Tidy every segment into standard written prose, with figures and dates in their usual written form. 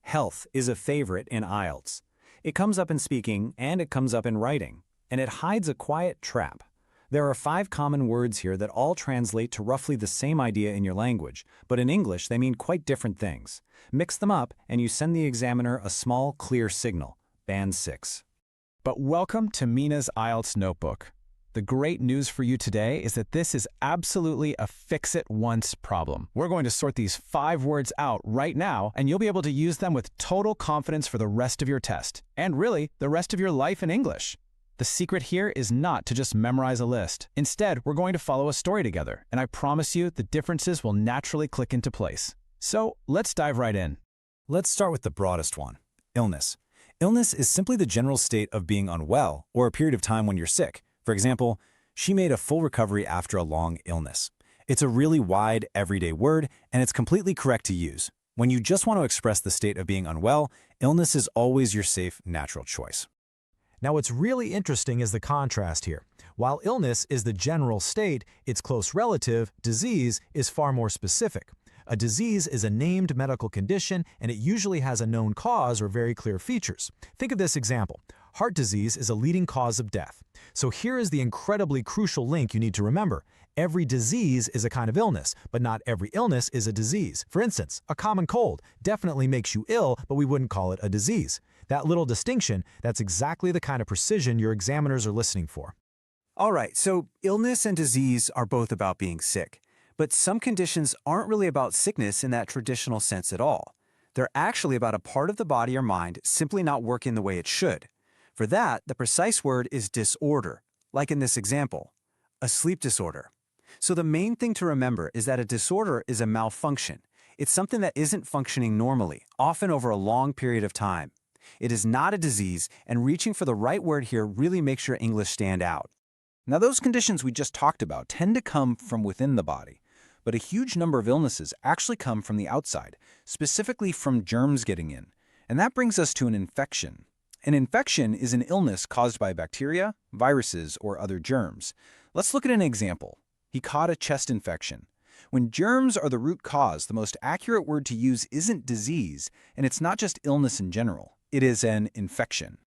health is a favorite in IELTS. It comes up in speaking and it comes up in writing, and it hides a quiet trap. There are 5 common words here that all translate to roughly the same idea in your language, but in English they mean quite different things. Mix them up and you send the examiner a small, clear signal, Band 6. But welcome to Mina's IELTS Notebook. The great news for you today is that this is absolutely a fix-it-once problem. We're going to sort these 5 words out right now, and you'll be able to use them with total confidence for the rest of your test, and really, the rest of your life in English. The secret here is not to just memorize a list. Instead, we're going to follow a story together, and I promise you the differences will naturally click into place. So let's dive right in. Let's start with the broadest one, illness. Illness is simply the general state of being unwell or a period of time when you're sick. For example, she made a full recovery after a long illness. It's a really wide, everyday word, and it's completely correct to use. When you just want to express the state of being unwell, illness is always your safe, natural choice. Now, what's really interesting is the contrast here. While illness is the general state, its close relative, disease, is far more specific. A disease is a named medical condition, and it usually has a known cause or very clear features. Think of this example. Heart disease is a leading cause of death. So here is the incredibly crucial link you need to remember. Every disease is a kind of illness, but not every illness is a disease. For instance, a common cold definitely makes you ill, but we wouldn't call it a disease. That little distinction, that's exactly the kind of precision your examiners are listening for. All right, so illness and disease are both about being sick. But some conditions aren't really about sickness in that traditional sense at all. They're actually about a part of the body or mind simply not working the way it should. For that, the precise word is disorder, like in this example, a sleep disorder. So the main thing to remember is that a disorder is a malfunction. It's something that isn't functioning normally, often over a long period of time. It is not a disease, and reaching for the right word here really makes your English stand out. Now, those conditions we just talked about tend to come from within the body, but a huge number of illnesses actually come from the outside, specifically from germs getting in. And that brings us to an infection. An infection is an illness caused by bacteria, viruses, or other germs. Let's look at an example. He caught a chest infection. When germs are the root cause, the most accurate word to use isn't disease, and it's not just illness in general. It is an infection.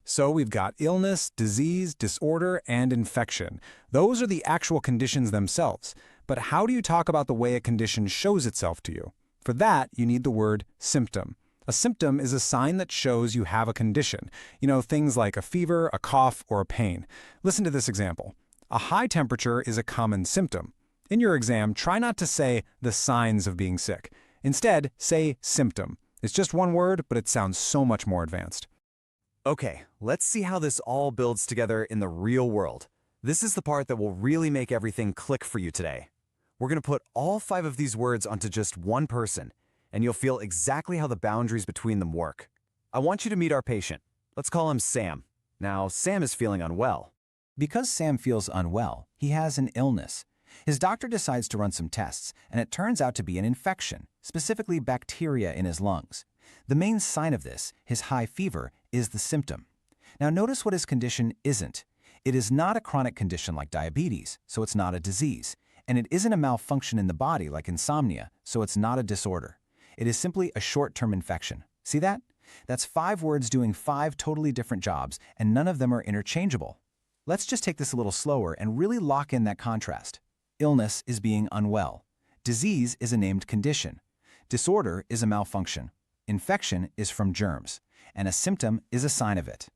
So we've got illness, disease, disorder, and infection. Those are the actual conditions themselves. But how do you talk about the way a condition shows itself to you? For that, you need the word symptom. A symptom is a sign that shows you have a condition. Things like a fever, a cough, or a pain. Listen to this example. A high temperature is a common symptom. In your exam, try not to say the signs of being sick. Instead, say symptom. It's just one word, but it sounds so much more advanced. Okay, let's see how this all builds together in the real world. This is the part that will really make everything click for you today. We're going to put all 5 of these words onto just one person, and you'll feel exactly how the boundaries between them work. I want you to meet our patient. Let's call him Sam. Now, Sam is feeling unwell. Because Sam feels unwell, he has an illness. His doctor decides to run some tests, and it turns out to be an infection, specifically bacteria in his lungs. The main sign of this, his high fever, is the symptom. Now notice what his condition isn't. It is not a chronic condition like diabetes, so it's not a disease. And it isn't a malfunction in the body like insomnia, so it's not a disorder. It is simply a short-term infection. See that? That's 5 words doing 5 totally different jobs, and none of them are interchangeable. Let's just take this a little slower and really lock in that contrast. Illness is being unwell. Disease is a named condition. Disorder is a malfunction. Infection is from germs, and a symptom is a sign of it.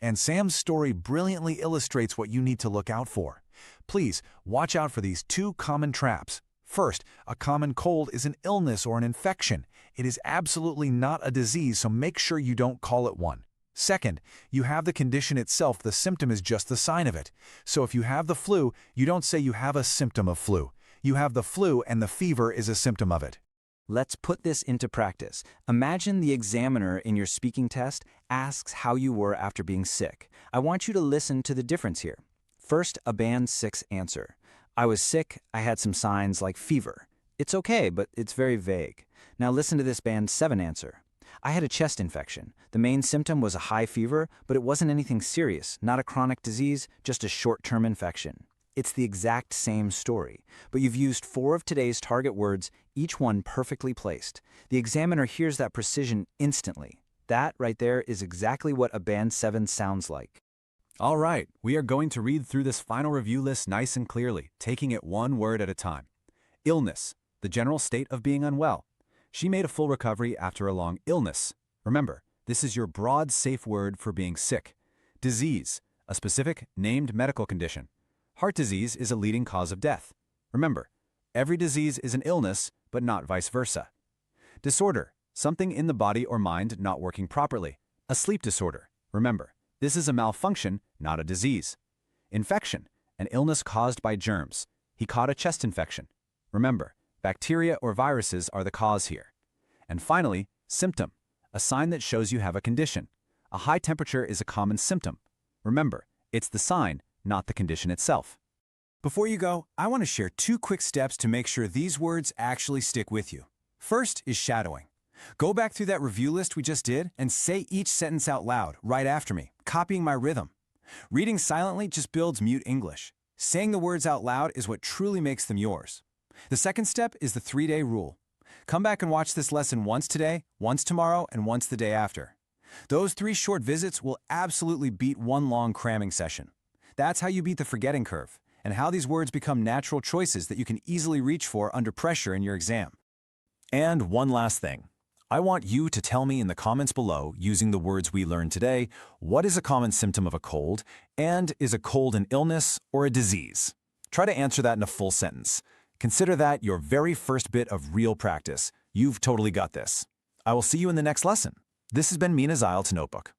And Sam's story brilliantly illustrates what you need to look out for. Please, watch out for these 2 common traps. First, a common cold is an illness or an infection. It is absolutely not a disease, so make sure you don't call it one. Second, you have the condition itself, the symptom is just the sign of it. So if you have the flu, you don't say you have a symptom of flu. You have the flu and the fever is a symptom of it. Let's put this into practice. Imagine the examiner in your speaking test asks how you were after being sick. I want you to listen to the difference here. First, a Band 6 answer. I was sick, I had some signs like fever. It's okay, but it's very vague. Now listen to this Band 7 answer. I had a chest infection. The main symptom was a high fever, but it wasn't anything serious, not a chronic disease, just a short-term infection. It's the exact same story, but you've used 4 of today's target words, each one perfectly placed. The examiner hears that precision instantly. That right there is exactly what a Band 7 sounds like. All right, we are going to read through this final review list nice and clearly, taking it one word at a time. Illness, the general state of being unwell. She made a full recovery after a long illness. Remember, this is your broad, safe word for being sick. Disease, a specific, named medical condition. Heart disease is a leading cause of death. Remember, every disease is an illness, but not vice versa. Disorder, something in the body or mind not working properly. A sleep disorder. Remember, this is a malfunction, not a disease. Infection, an illness caused by germs. He caught a chest infection. Remember, bacteria or viruses are the cause here. And finally, symptom, a sign that shows you have a condition. A high temperature is a common symptom. Remember, it's the sign, not the condition itself. Before you go, I want to share 2 quick steps to make sure these words actually stick with you. First is shadowing. Go back through that review list we just did and say each sentence out loud right after me, copying my rhythm. Reading silently just builds mute English. Saying the words out loud is what truly makes them yours. The second step is the 3-day rule. Come back and watch this lesson once today, once tomorrow, and once the day after. Those 3 short visits will absolutely beat one long cramming session. That's how you beat the forgetting curve, and how these words become natural choices that you can easily reach for under pressure in your exam. And one last thing. I want you to tell me in the comments below, using the words we learned today, what is a common symptom of a cold, and is a cold an illness or a disease? Try to answer that in a full sentence. Consider that your very first bit of real practice. You've totally got this. I will see you in the next lesson. This has been Mina's IELTS Notebook.